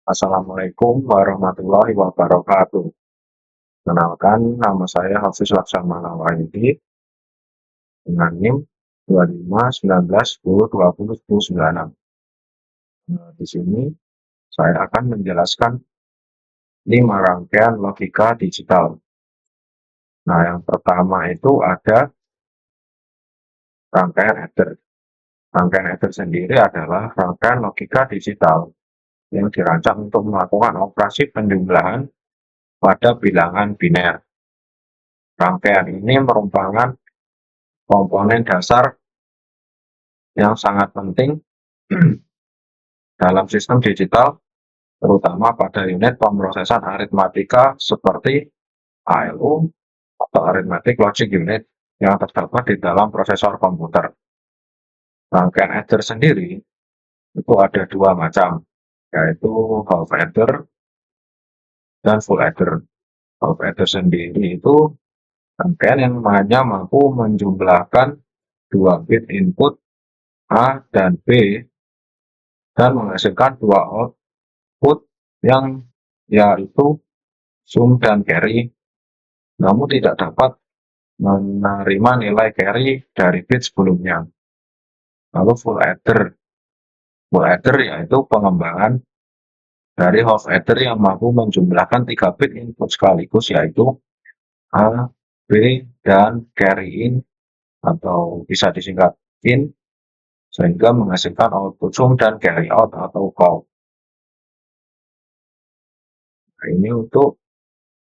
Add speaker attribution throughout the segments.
Speaker 1: Assalamualaikum warahmatullahi wabarakatuh. Kenalkan, nama saya Hafiz Laksamana Wahyudi dengan NIM 2519102096. Di sini saya akan menjelaskan 5 rangkaian logika digital. Nah, yang pertama itu ada rangkaian adder. Rangkaian adder sendiri adalah rangkaian logika digital yang dirancang untuk melakukan operasi penjumlahan pada bilangan biner. Rangkaian ini merupakan komponen dasar yang sangat penting dalam sistem digital, terutama pada unit pemrosesan aritmatika seperti ALU atau Arithmetic Logic Unit yang terdapat di dalam prosesor komputer. Rangkaian adder sendiri itu ada dua macam, yaitu half adder dan full adder. Half adder sendiri itu rangkaian yang hanya mampu menjumlahkan 2 bit input A dan B dan menghasilkan 2 output yang yaitu sum dan carry, namun tidak dapat menerima nilai carry dari bit sebelumnya. Lalu full adder yaitu pengembangan dari half adder yang mampu menjumlahkan 3 bit input sekaligus, yaitu A, B, dan carry in atau bisa disingkat in, sehingga menghasilkan output sum dan carry out atau count. Nah, ini untuk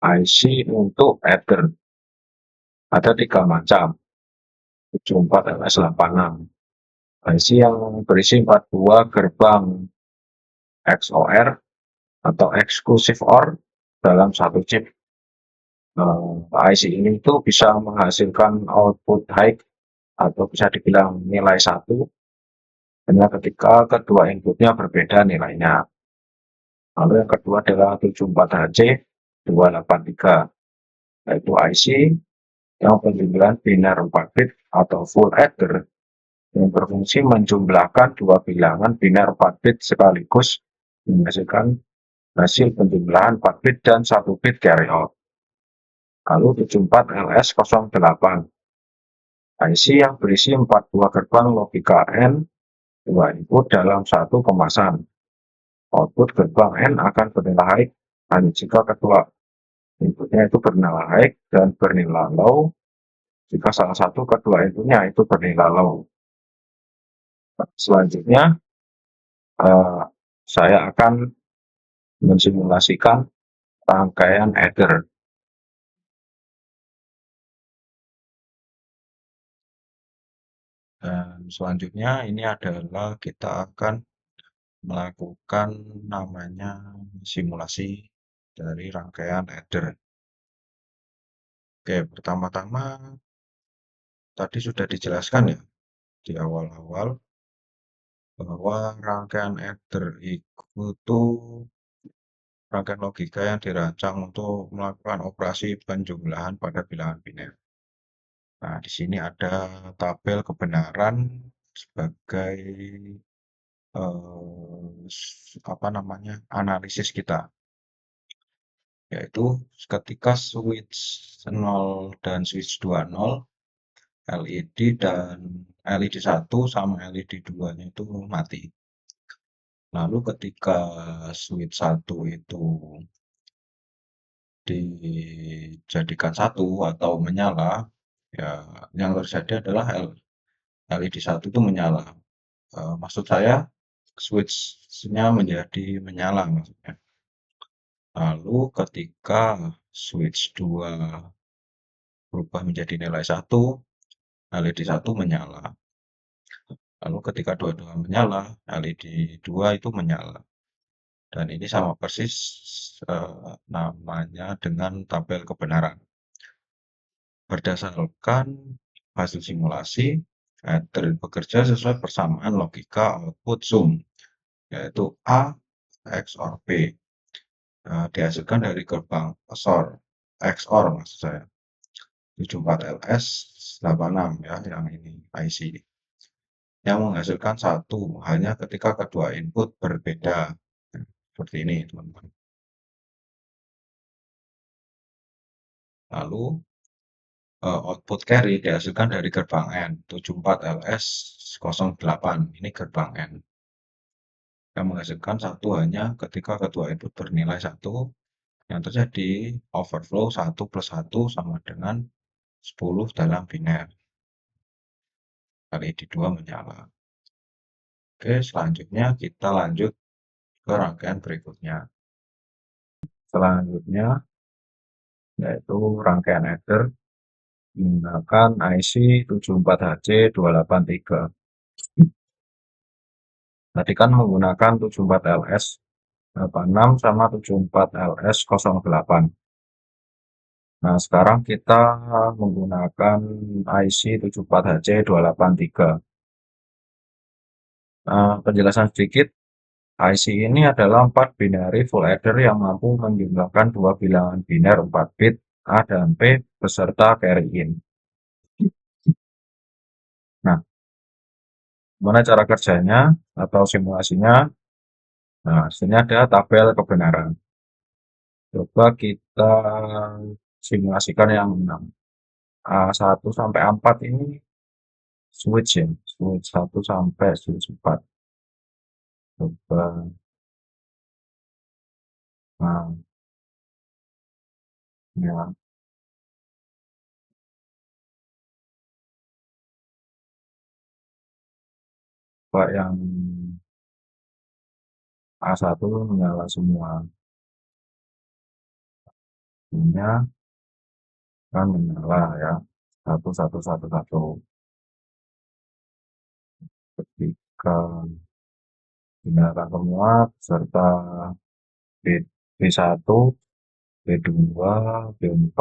Speaker 1: IC untuk adder. Ada 3 macam, 74 LS86. IC yang berisi 42 gerbang XOR atau exclusive OR dalam satu chip. IC ini itu bisa menghasilkan output high atau bisa dibilang nilai 1 hanya ketika kedua inputnya berbeda nilainya. Lalu yang kedua adalah 74HC283, yaitu IC yang penjumlahan biner 4 bit atau full adder yang berfungsi menjumlahkan dua bilangan biner 4 bit sekaligus menghasilkan hasil penjumlahan 4 bit dan 1 bit carry out. Lalu 74LS08, IC yang berisi 4 buah gerbang logika N, 2 input dalam satu kemasan. Output gerbang N akan bernilai high hanya jika kedua inputnya itu bernilai high dan bernilai low jika salah satu kedua inputnya itu bernilai low. Selanjutnya, saya akan mensimulasikan rangkaian adder. Dan selanjutnya ini adalah kita akan melakukan namanya simulasi dari rangkaian adder. Oke, pertama-tama tadi sudah dijelaskan ya di awal-awal bahwa rangkaian adder itu rangkaian logika yang dirancang untuk melakukan operasi penjumlahan pada bilangan biner. Nah, di sini ada tabel kebenaran sebagai analisis kita, yaitu ketika switch 0 dan switch 2 0, LED dan LED 1 sama LED 2-nya itu mati. Lalu ketika switch 1 itu dijadikan 1 atau menyala, ya yang terjadi adalah LED 1 itu menyala. Maksud saya switch-nya menjadi menyala maksudnya. Lalu ketika switch 2 berubah menjadi nilai 1, LED 1 menyala. Lalu ketika dua-dua menyala, LED 2 itu menyala. Dan ini sama persis namanya dengan tabel kebenaran. Berdasarkan hasil simulasi, adder bekerja sesuai persamaan logika output sum, yaitu A XOR B. Dihasilkan dari gerbang XOR maksud saya 74LS86 ya, yang ini IC yang menghasilkan 1 hanya ketika kedua input berbeda. seperti ini, teman-teman. Lalu output carry dihasilkan dari gerbang N 74LS08. Ini gerbang N yang menghasilkan satu hanya ketika kedua input bernilai 1, yang terjadi overflow 1 plus 1 sama dengan 10 dalam biner. Kali di 2 menyala. Oke, selanjutnya kita lanjut ke rangkaian berikutnya. Selanjutnya yaitu rangkaian adder menggunakan IC 74HC283. Tadi kan menggunakan 74LS86 sama 74LS08. Nah, sekarang kita menggunakan IC 74HC283. Penjelasan sedikit, IC ini adalah 4 binary full adder yang mampu menjumlahkan dua bilangan biner 4 bit A dan P beserta carry in. Nah, gimana cara kerjanya atau simulasinya? Nah, sini ada tabel kebenaran. Coba kita simulasikan yang 6. A1 sampai A4 ini switch ya, switch 1 sampai switch 4. Coba, nah, ya, coba yang A1 menyala semua. Ininya kan menyala ya, 1111. Ketika menyala semua beserta B, B1, B2, B4.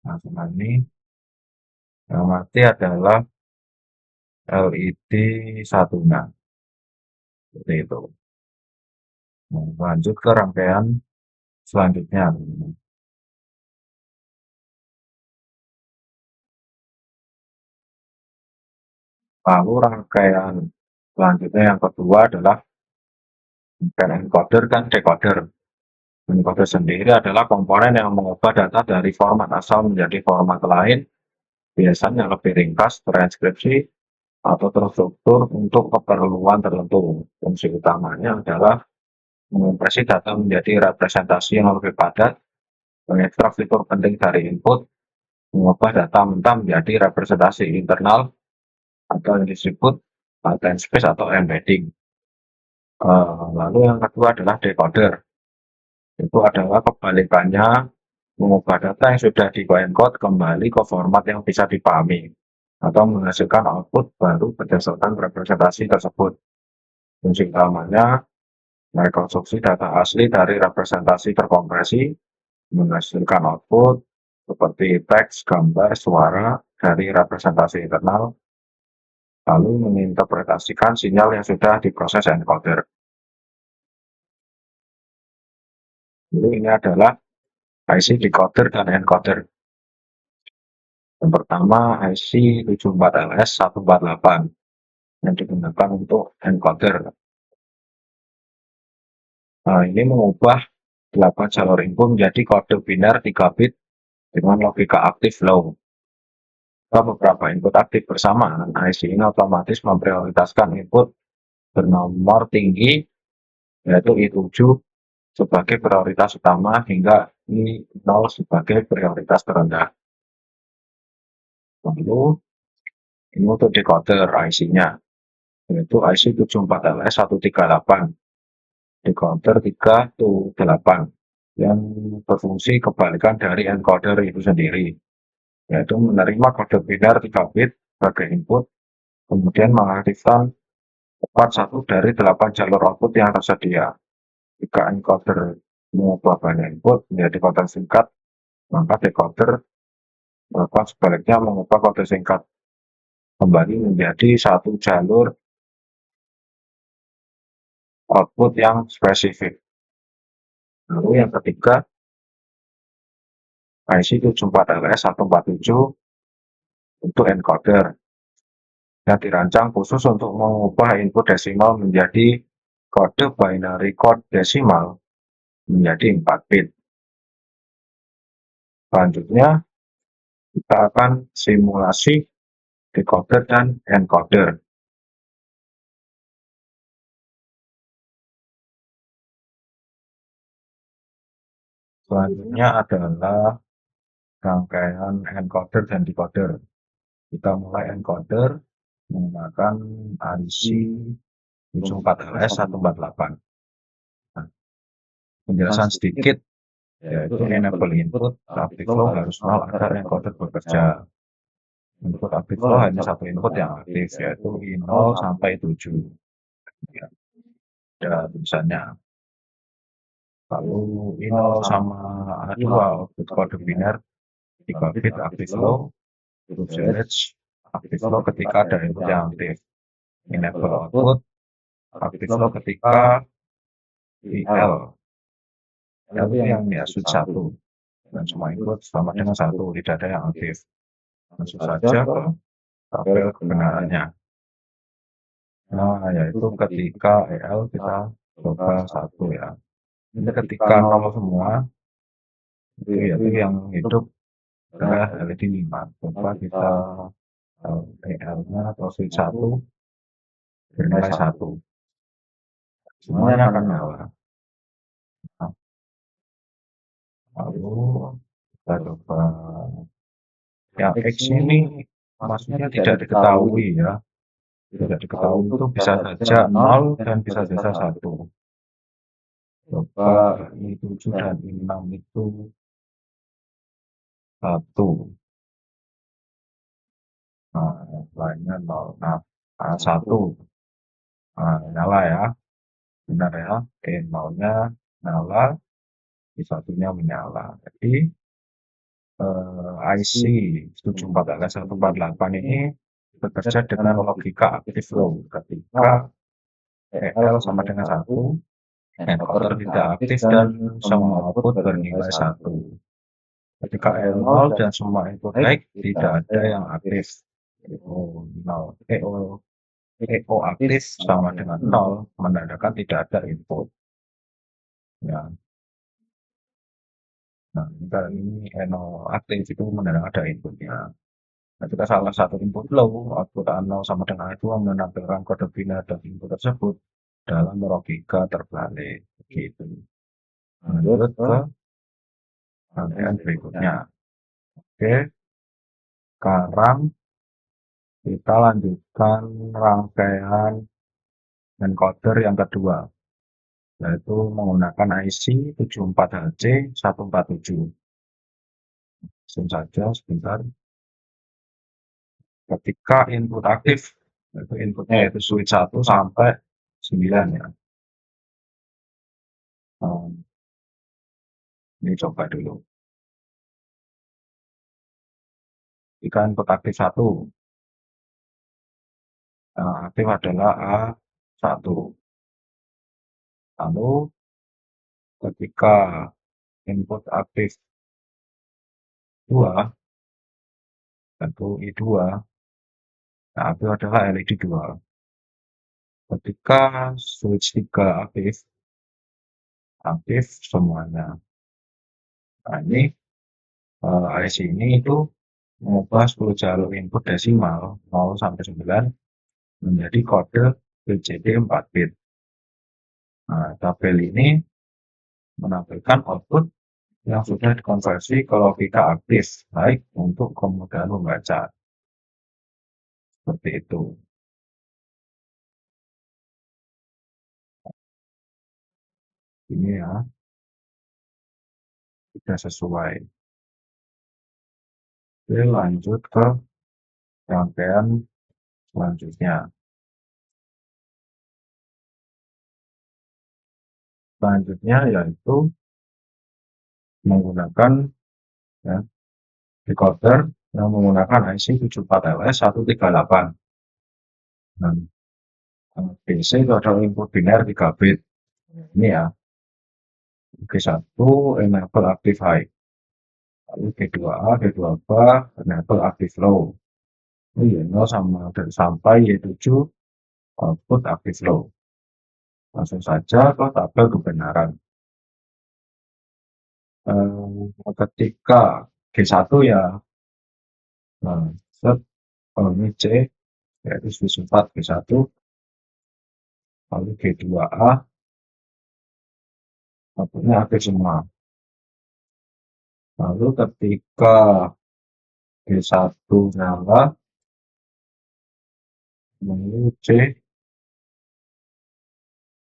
Speaker 1: Nah, ini yang mati adalah LED satunya. Seperti itu. Nah, lanjut ke rangkaian selanjutnya. Lalu rangkaian selanjutnya yang kedua adalah rangkaian encoder dan decoder. Encoder sendiri adalah komponen yang mengubah data dari format asal menjadi format lain, biasanya lebih ringkas, transkripsi, atau terstruktur untuk keperluan tertentu. Fungsi utamanya adalah mengompresi data menjadi representasi yang lebih padat, mengekstrak fitur penting dari input, mengubah data mentah menjadi representasi internal, atau yang disebut latent space atau embedding. Lalu yang kedua adalah decoder. Itu adalah kebalikannya, mengubah data yang sudah di-encode kembali ke format yang bisa dipahami, atau menghasilkan output baru berdasarkan representasi tersebut. Fungsi utamanya merekonstruksi data asli dari representasi terkompresi, menghasilkan output seperti teks, gambar, suara dari representasi internal, lalu menginterpretasikan sinyal yang sudah diproses encoder. Jadi ini adalah IC decoder dan encoder. Yang pertama IC 74LS148 yang digunakan untuk encoder. Nah, ini mengubah 8 jalur input menjadi kode biner 3 bit dengan logika aktif low. Beberapa input aktif bersamaan, IC ini otomatis memprioritaskan input bernomor tinggi, yaitu I7 sebagai prioritas utama hingga I0 sebagai prioritas terendah. Lalu, ini untuk decoder IC-nya, yaitu IC 74LS138, decoder 328, yang berfungsi kebalikan dari encoder itu sendiri, yaitu menerima kode biner 3 bit sebagai input, kemudian mengaktifkan tepat satu dari 8 jalur output yang tersedia. Jika encoder mengubah banyak input menjadi kode singkat, maka decoder maka sebaliknya mengubah kode singkat kembali menjadi satu jalur output yang spesifik. Lalu yang ketiga, IC 74LS147 untuk encoder yang dirancang khusus untuk mengubah input desimal menjadi kode binary code desimal menjadi 4 bit. Selanjutnya, kita akan simulasi decoder dan encoder. Selanjutnya adalah rangkaian encoder dan decoder. Kita mulai encoder menggunakan IC 74LS 148. Nah, penjelasan sedikit, yaitu enable input active flow harus nol agar encoder bekerja. Input active flow hanya satu input yang aktif, yaitu I0 sampai 7. Ya, ada tulisannya. Lalu I0 sama A2 output kode biner 3 bit active flow, huruf active flow ketika ada input yang aktif. Enable output active flow ketika IL. L itu yang ya switch 1. Dan semua input sama dengan 1, tidak ada yang aktif. Langsung saja ke tabel kebenarannya. Nah, yaitu ketika EL kita coba 1 ya. Ini ketika 0 semua, itu yang hidup adalah LED 5. Coba kita EL-nya atau switch 1 bernilai 1. Semuanya akan nyala. Nah, lalu kita coba yang X ini maksudnya tidak diketahui ya. Tidak diketahui itu bisa saja 0 dan bisa saja 1. Coba I7 dan I6 itu 1. Nah, yang lainnya 0. Nah, A1 nyala ya. Benar ya. Oke, 0-nya nyala, I1-nya menyala. Jadi IC 74LS148 ini bekerja dengan logika active flow. Ketika EL sama dengan 1, encoder tidak aktif dan semua output bernilai 1. Ketika EL 0 dan semua input naik, tidak ada yang aktif. EO aktif sama dengan 0 menandakan tidak ada input. Ya. Nah, ini NO aktif itu menandakan ada inputnya. Nah, jika salah satu input low, output A0 sama dengan A2 menampilkan kode biner dan input tersebut dalam logika terbalik. Gitu. Lanjut ke rangkaian berikutnya. Oke, sekarang kita lanjutkan rangkaian encoder yang kedua, yaitu menggunakan IC 74HC 147. Langsung saja sebentar. Ketika input aktif, yaitu inputnya yaitu switch 1 sampai 9 ya. Ini coba dulu. Jika input aktif 1, aktif adalah A1. Lalu ketika input aktif 2, tentu I2, nah aktif adalah LED 2. Ketika switch 3 aktif semuanya. Nah ini IC ini itu mengubah 10 jalur input desimal 0 sampai 9 menjadi kode BCD 4 bit. Nah, tabel ini menampilkan output yang sudah dikonversi ke logika aktif, baik untuk kemudahan membaca. Seperti itu. Ini ya, tidak sesuai. Oke, lanjut ke rangkaian selanjutnya. Selanjutnya yaitu menggunakan ya, decoder yang menggunakan IC 74LS 138. Nah, BC itu adalah input biner 3 bit. Ini ya, G1 enable active high. Lalu G2A, G2B enable active low. Y0 sama sampai Y7 output active low. Langsung saja ke tabel kebenaran. Ketika G1 ya, nah, set, ini C, yaitu sifat G1, lalu G2A, outputnya aktif semua. Lalu ketika G1 nyala, lalu C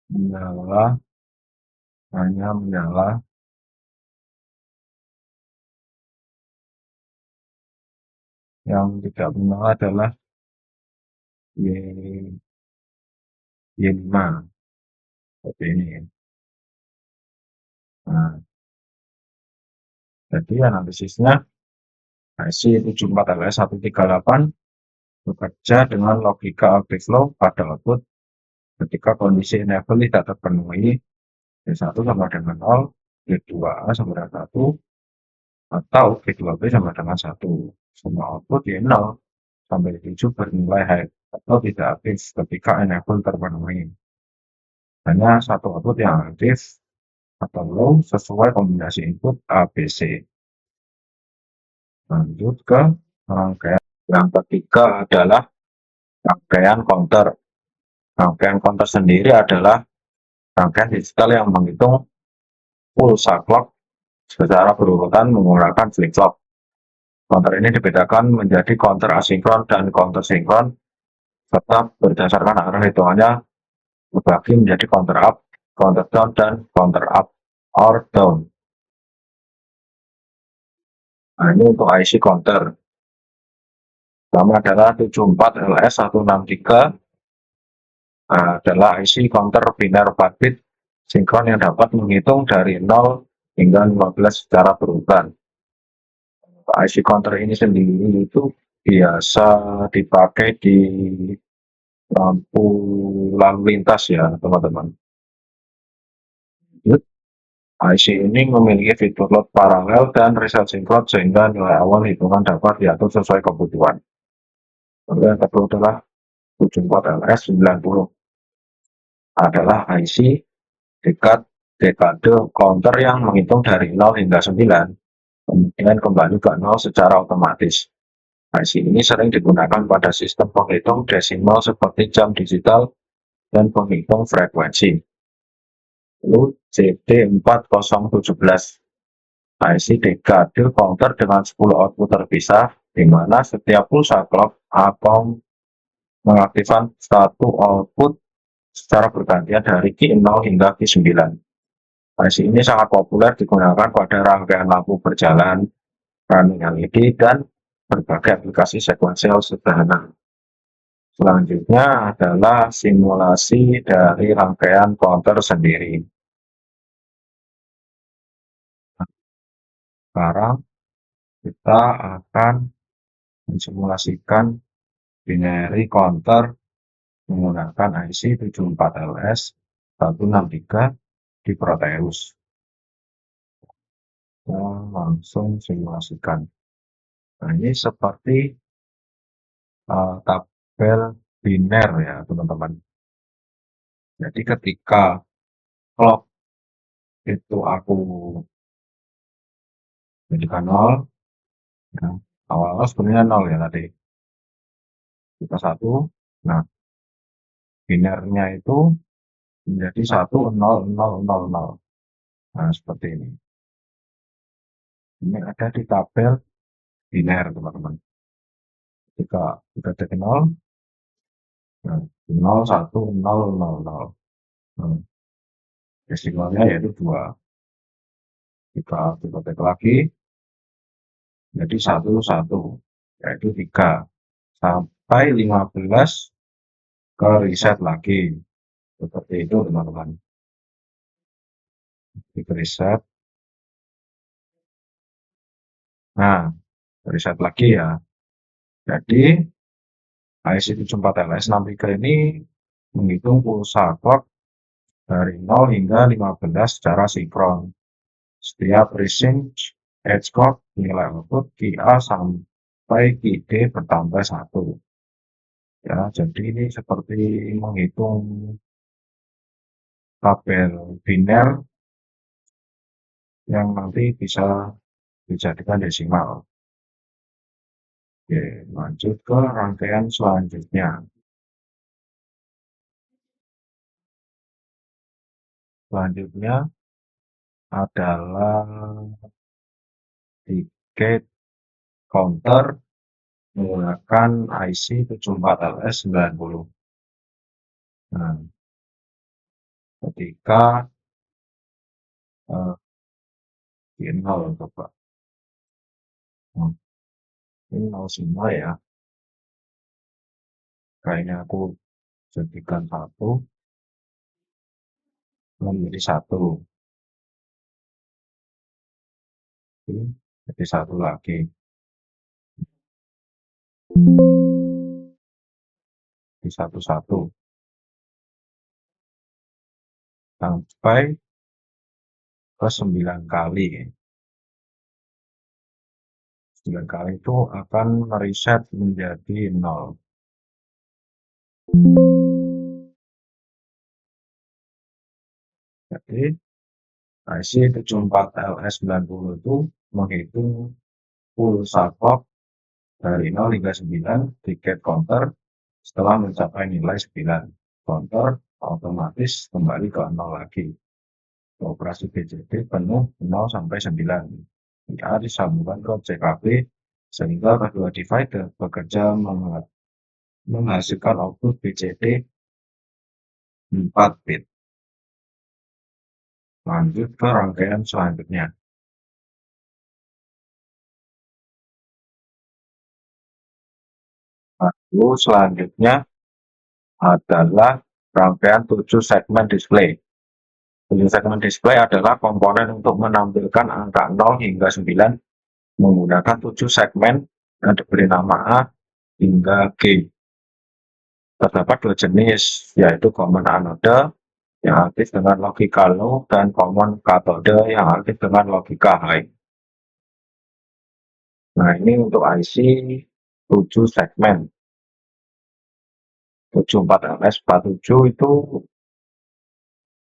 Speaker 1: menyala, hanya menyala, yang tidak menyala adalah Y, Y5, seperti ini. Nah, jadi analisisnya IC 74LS138 bekerja dengan logika overflow pada output ketika kondisi enable tidak terpenuhi, G1 sama dengan 0, G2A sama dengan 1, atau G2B sama dengan 1. Semua output ya 0 sampai 7 bernilai high atau tidak aktif ketika enable terpenuhi. Hanya satu output yang aktif atau low sesuai kombinasi input ABC. Lanjut ke rangkaian. Yang ketiga adalah rangkaian counter. Rangkaian counter sendiri adalah rangkaian digital yang menghitung pulsa clock secara berurutan menggunakan flip-flop. Counter ini dibedakan menjadi counter asinkron dan counter sinkron, serta berdasarkan arah hitungannya dibagi menjadi counter up, counter down, dan counter up or down. Nah, ini untuk IC counter. Pertama adalah 74LS163, adalah IC counter biner 4 bit sinkron yang dapat menghitung dari 0 hingga 15 secara berurutan. IC counter ini sendiri itu biasa dipakai di lampu lalu lintas ya teman-teman. IC ini memiliki fitur load paralel dan reset sinkron sehingga nilai awal hitungan dapat diatur sesuai kebutuhan. Lalu yang kedua adalah 74LS90, adalah IC dekade counter yang menghitung dari 0 hingga 9, kemudian kembali ke 0 secara otomatis. IC ini sering digunakan pada sistem penghitung desimal seperti jam digital dan penghitung frekuensi. Lalu CD4017, IC dekade counter dengan 10 output terpisah, di mana setiap pulsa clock akan mengaktifkan satu output secara bergantian dari Q0 hingga Q9. IC ini sangat populer digunakan pada rangkaian lampu berjalan, running LED, dan berbagai aplikasi sekuensial sederhana. Selanjutnya adalah simulasi dari rangkaian counter sendiri. Sekarang kita akan mensimulasikan binary counter menggunakan IC 74LS163 di Proteus. Kita langsung simulasikan. Nah, ini seperti tabel biner ya teman-teman. Jadi ketika clock itu aku jadikan 0, ya, awal-awal sebenarnya 0 ya tadi. Kita 1, nah binernya itu menjadi 1, 0, 0, 0, 0. Nah, seperti ini. Ini ada di tabel biner teman-teman. Ketika kita cek 0, nah, 0, 1, 0, 0, 0. Nah, desimalnya yaitu 2. Kita cek lagi, jadi 1, 1, yaitu 3. Sampai 15 ke reset lagi. Seperti itu teman-teman. Di reset. Nah, reset lagi ya. Jadi IC 74LS63 ini menghitung pulsa clock dari 0 hingga 15 secara sinkron. Setiap resync edge clock nilai output QA sampai QD bertambah 1. Ya, jadi ini seperti menghitung tabel biner yang nanti bisa dijadikan desimal. Oke, lanjut ke rangkaian selanjutnya. Selanjutnya adalah tiket counter menggunakan IC 74LS90. Nah, ketika di 0 coba. Ini 0 semua ya. Kayaknya aku jadikan 1 menjadi 1. Jadi 1 lagi. Di 1-1. Sampai ke 9 kali. 9 kali itu akan mereset menjadi 0. Jadi IC 74LS90 itu menghitung pulsa clock dari 0 hingga 9 tiket counter setelah mencapai nilai 9. Counter otomatis kembali ke 0 lagi. Operasi BCD penuh 0 sampai 9. IA disambungkan ke CKB sehingga kedua divider bekerja menghasilkan output BCD 4 bit. Lanjut ke rangkaian selanjutnya. Lalu selanjutnya adalah rangkaian 7 segmen display. 7 segmen display adalah komponen untuk menampilkan angka 0 hingga 9 menggunakan 7 segmen yang diberi nama A hingga G. Terdapat 2 jenis, yaitu common anode yang aktif dengan logika low dan common cathode yang aktif dengan logika high. Nah, ini untuk IC 7 segmen. 74LS47 itu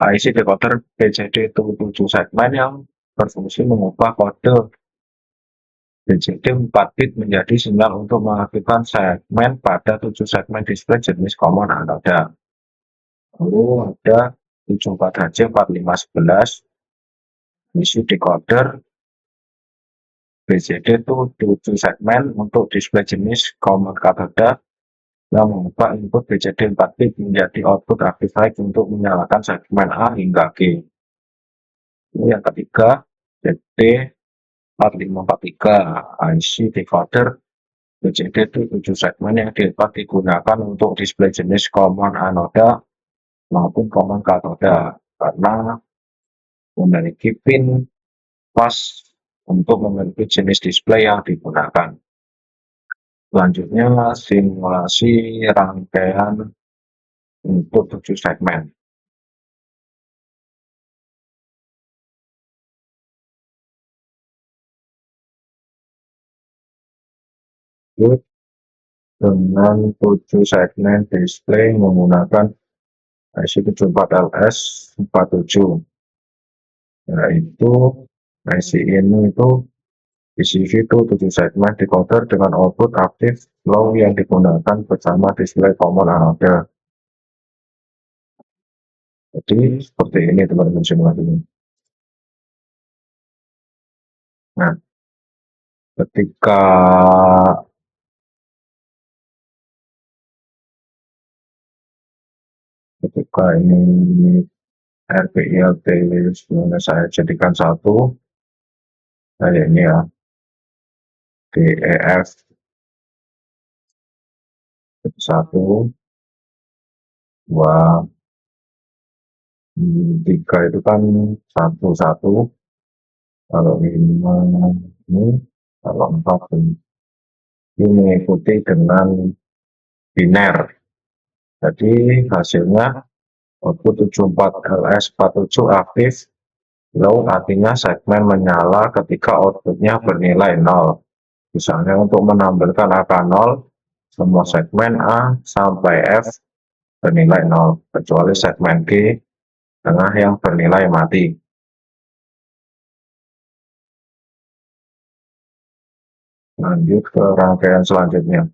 Speaker 1: IC decoder BCD itu 7 segmen yang berfungsi mengubah kode BCD 4 bit menjadi sinyal untuk mengaktifkan segmen pada 7 segmen display jenis common anode. Lalu ada 74HC4511 IC decoder BCD itu 7 segmen untuk display jenis common cathode yang mengubah input BCD 4 bit menjadi output aktif high untuk menyalakan segmen A hingga G. Ini yang ketiga, BCD 4543 IC decoder BCD itu 7 segmen yang dapat digunakan untuk display jenis common anode maupun common cathode karena memiliki pin pas untuk memiliki jenis display yang digunakan. Selanjutnya simulasi rangkaian untuk 7 segmen. Dengan 7 segmen display menggunakan IC 74LS47, yaitu IC ini itu PCV itu 7 segmen decoder dengan output aktif low yang digunakan bersama display common anode. Jadi seperti ini teman-teman simulasinya. Nah, ketika ini RPILT saya jadikan 1 kayak ini ya, DEF 1 2 3 itu kan 1 kalau 5 ini, kalau 4 ini mengikuti dengan biner. Jadi hasilnya output 74LS47 aktif low, artinya segmen menyala ketika outputnya bernilai 0. Misalnya untuk menampilkan angka 0, semua segmen A sampai F bernilai 0, kecuali segmen G tengah yang bernilai mati. Lanjut ke rangkaian selanjutnya.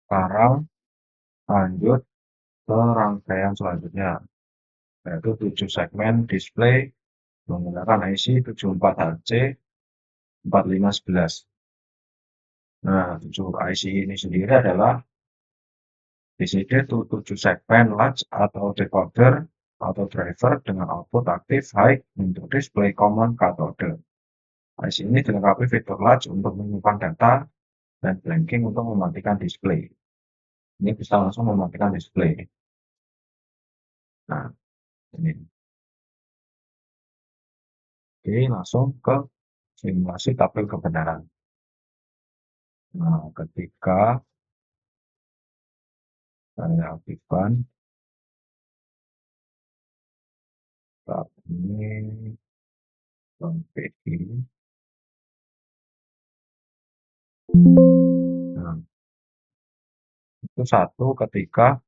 Speaker 1: Sekarang lanjut ke rangkaian selanjutnya, yaitu 7 segmen display menggunakan IC 74HC 4511. Nah, 7 IC ini sendiri adalah DCD 7 segmen latch atau decoder atau driver dengan output aktif high untuk display common cathode. IC ini dilengkapi fitur latch untuk menyimpan data dan blanking untuk mematikan display. Ini bisa langsung mematikan display. Nah, ini. Oke, langsung ke simulasi tabel kebenaran. Nah, ketika saya aktifkan tab ini PI. Nah, itu satu ketika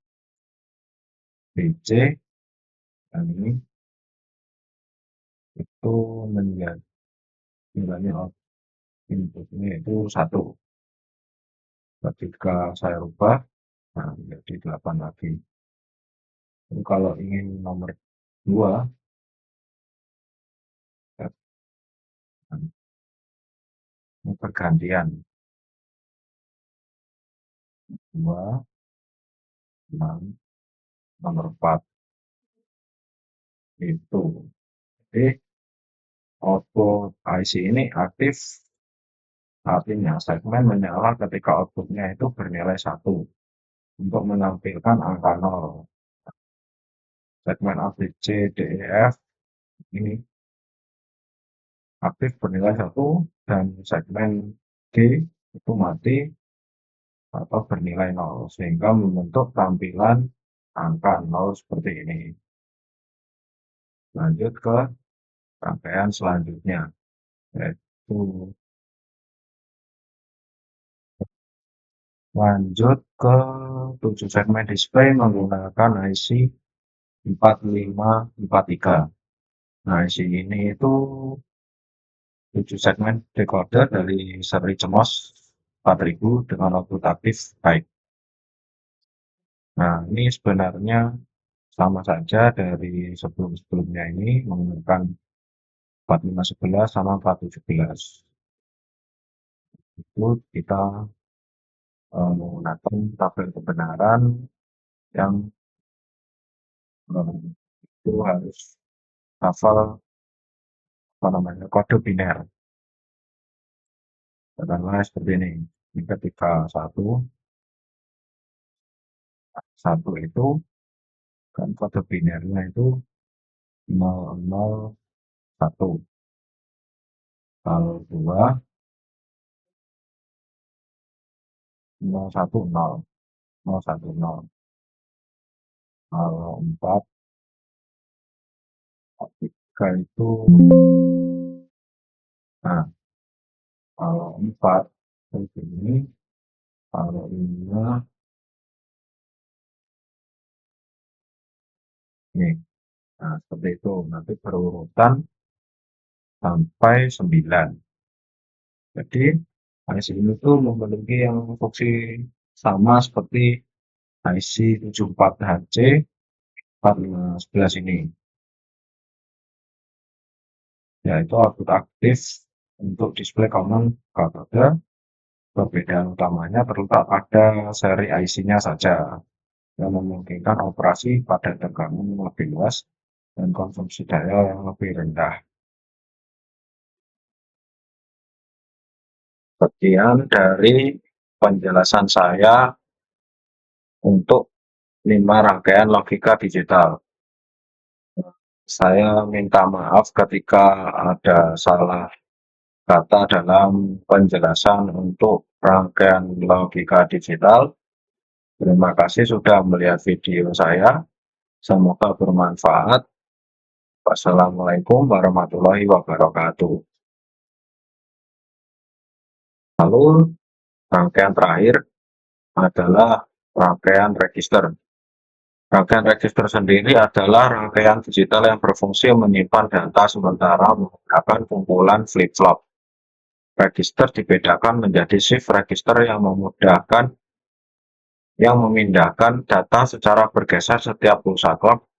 Speaker 1: BC dan ini itu menjadi nilainya inputnya itu 1. Ketika saya rubah, nah menjadi 8 lagi. Jadi kalau ingin nomor 2, pergantian 2, 6, nomor 4 itu. Jadi output IC ini aktif, artinya segmen menyala ketika outputnya itu bernilai 1 untuk menampilkan angka 0. Segmen A, B, C, D, E, F ini aktif bernilai 1 dan segmen G itu mati atau bernilai 0 sehingga membentuk tampilan angka 0 seperti ini. Lanjut ke rangkaian selanjutnya, yaitu lanjut ke 7 segmen display menggunakan IC 4543. Nah, IC ini itu 7 segmen decoder dari seri CMOS 4000 dengan output aktif baik. Nah, ini sebenarnya sama saja dari sebelum-sebelumnya ini menggunakan 4511 sama 417. Itu kita menggunakan tabel kebenaran yang itu harus hafal kode biner. Katakanlah seperti ini. Ini ketika satu itu kan kode binernya itu 001. Kalau 2 010, 010. Kalau 4 3 itu, nah kalau 4 ini, kalau 5 ini. Nah, seperti itu. Nanti berurutan sampai 9. Jadi IC ini tuh memiliki yang fungsi sama seperti IC 74HC 4511 ini, yaitu output aktif untuk display common cathode. Perbedaan utamanya terletak pada seri IC-nya saja, yang memungkinkan operasi pada tegangan yang lebih luas dan konsumsi daya yang lebih rendah. Sekian dari penjelasan saya untuk 5 rangkaian logika digital. Saya minta maaf ketika ada salah kata dalam penjelasan untuk rangkaian logika digital. Terima kasih sudah melihat video saya. Semoga bermanfaat. Wassalamualaikum warahmatullahi wabarakatuh. Lalu rangkaian terakhir adalah rangkaian register. Rangkaian register sendiri adalah rangkaian digital yang berfungsi menyimpan data sementara menggunakan kumpulan flip-flop. Register dibedakan menjadi shift register yang memudahkan yang memindahkan data secara bergeser setiap pulsa clock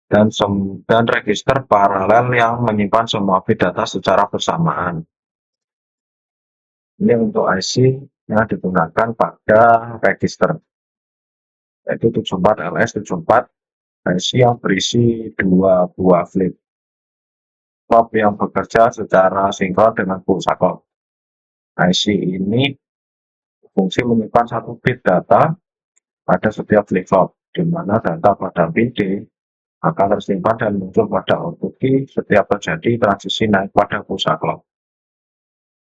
Speaker 1: dan register paralel yang menyimpan semua bit data secara bersamaan. Ini untuk IC yang digunakan pada register, yaitu 74 LS 74 IC yang berisi dua buah flip flop yang bekerja secara sinkron dengan pulsa clock. IC ini fungsi menyimpan satu bit data pada setiap flip flop, di mana data pada bit D akan tersimpan dan muncul pada output key setiap terjadi transisi naik pada pulsa clock.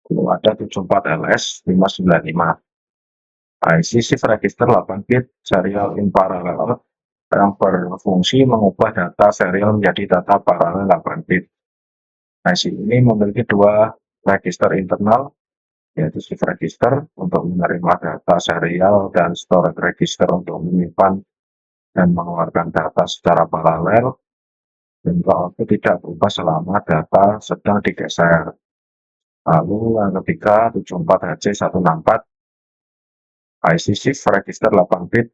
Speaker 1: Lalu ada 74 LS 595 IC shift register 8 bit serial in parallel yang berfungsi mengubah data serial menjadi data paralel 8 bit. IC ini memiliki dua register internal, yaitu shift register untuk menerima data serial dan storage register untuk menyimpan dan mengeluarkan data secara paralel, dan output tidak berubah selama data sedang digeser. Lalu yang ketiga 74HC164 IC shift register 8 bit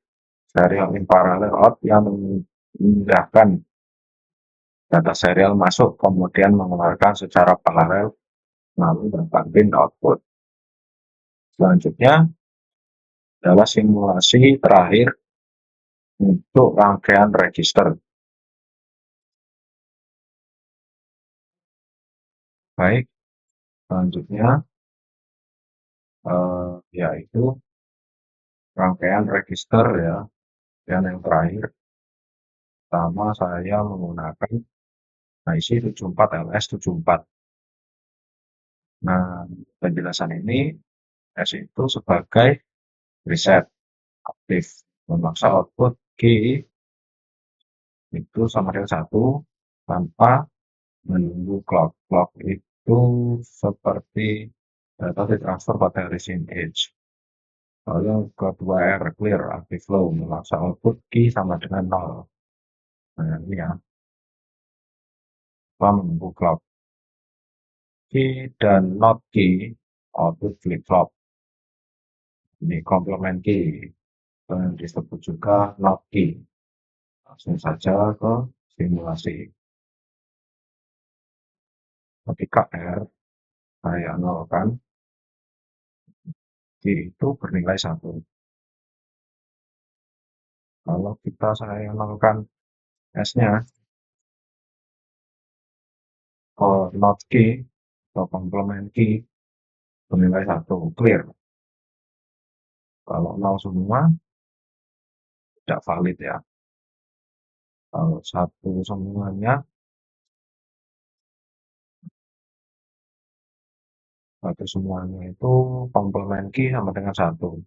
Speaker 1: serial in parallel out yang memindahkan data serial masuk kemudian mengeluarkan secara paralel melalui 8 pin output. Selanjutnya adalah simulasi terakhir untuk rangkaian register. Baik, selanjutnya yaitu rangkaian register ya, dan yang terakhir pertama saya menggunakan IC 74 LS 74. Nah, penjelasan ini S itu sebagai reset aktif memaksa output G itu sama dengan 1 tanpa menunggu clock. Clock itu seperti data ditransfer pada receive edge. Lalu yang kedua R clear active flow memaksa output key sama dengan 0. Nah, ini ya, tanpa menunggu clock. Key dan not key output flip flop. Ini complement key yang disebut juga not key. Langsung saja ke simulasi. Ketika R saya nolkan, G itu bernilai 1. Kalau saya nolkan S-nya, not key atau complement key bernilai 1, clear. Kalau 0 semua, tidak valid ya. Kalau 1 semuanya, 1 semuanya itu complement key sama dengan 1.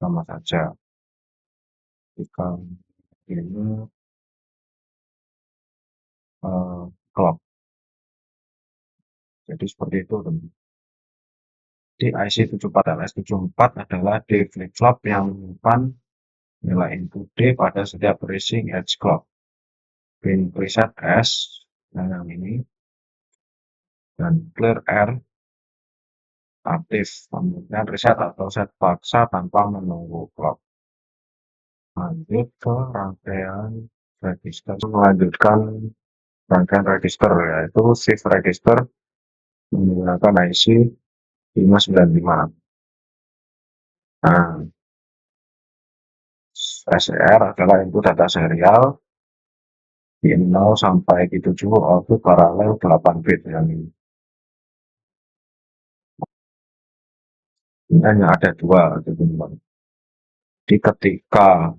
Speaker 1: Sama saja. Jika ini clock. Jadi seperti itu teman. Di IC 74 LS74 adalah D flip-flop yang menyimpan nilai input D pada setiap rising edge clock. Pin preset S yang ini dan clear R aktif, kemudian reset atau set paksa tanpa menunggu clock. Lanjut ke rangkaian register. Melanjutkan rangkaian register yaitu shift register menggunakan IC 595. Nah, SER adalah input data serial di 0 sampai di 7 output paralel 8 bit yang ini. Ini hanya ada dua teman-teman. Di ketika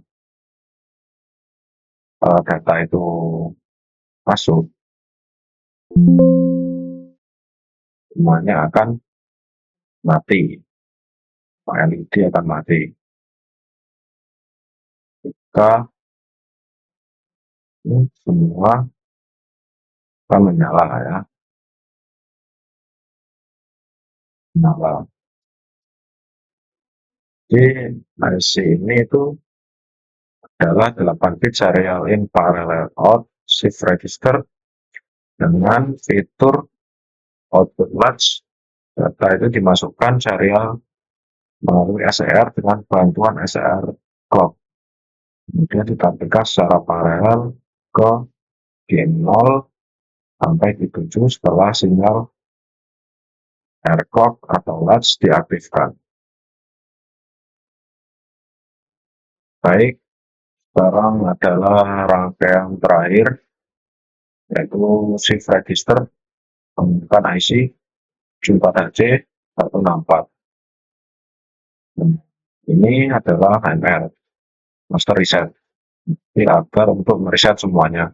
Speaker 1: data itu masuk, semuanya akan mati. LED akan mati. Jika ini semua akan menyala ya. Nah, jadi IC ini itu adalah 8 bit serial in parallel out shift register dengan fitur output latch. Data itu dimasukkan serial melalui SER dengan bantuan SER clock. Kemudian ditampilkan secara paralel ke G0 sampai G7 setelah sinyal air clock atau latch diaktifkan. Baik, sekarang adalah rangkaian terakhir, yaitu shift register menggunakan IC 74HC 164. Ini adalah MR, master reset. Ini agar untuk mereset semuanya.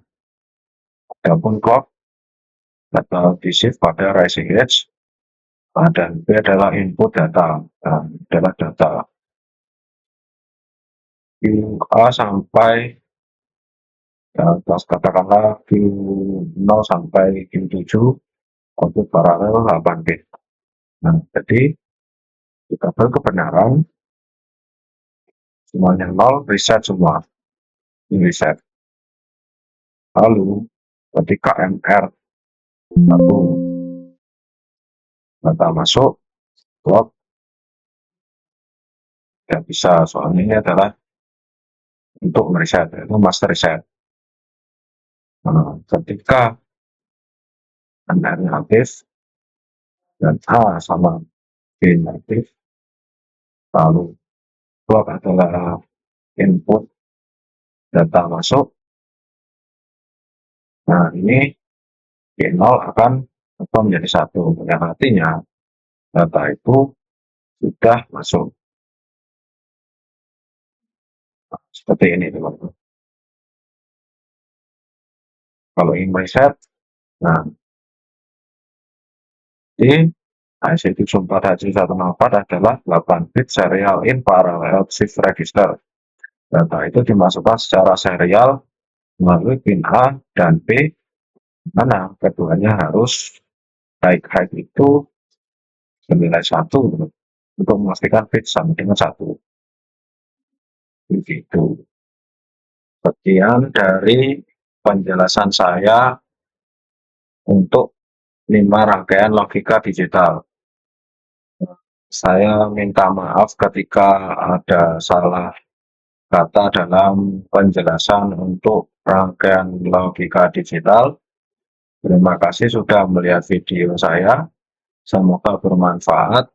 Speaker 1: Adapun clock data di shift pada rising edge, dan B adalah input data, adalah data QA sampai katakanlah Q0 sampai Q7 untuk paralel 8 bit. Nah, jadi kita kebenaran semuanya 0, reset semua, ini reset. Lalu ketika MR satu data masuk, clock tidak bisa, soalnya ini adalah untuk mereset, itu master reset. Nah, ketika MR aktif dan A sama B aktif, lalu clock adalah input data masuk. Nah, ini G0 akan menjadi 1, yang artinya data itu sudah masuk. Nah, seperti ini teman-teman. Kalau ingin reset, nah di IC74HC164 adalah 8 bit serial in parallel shift register. Data itu dimasukkan secara serial melalui pin A dan B, mana keduanya harus high itu senilai 1 untuk memastikan bit sama dengan 1. Begitu. Sekian dari penjelasan saya untuk 5 rangkaian logika digital. Saya minta maaf ketika ada salah kata dalam penjelasan untuk rangkaian logika digital. Terima kasih sudah melihat video saya. Semoga bermanfaat.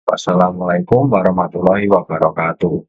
Speaker 1: Wassalamualaikum warahmatullahi wabarakatuh.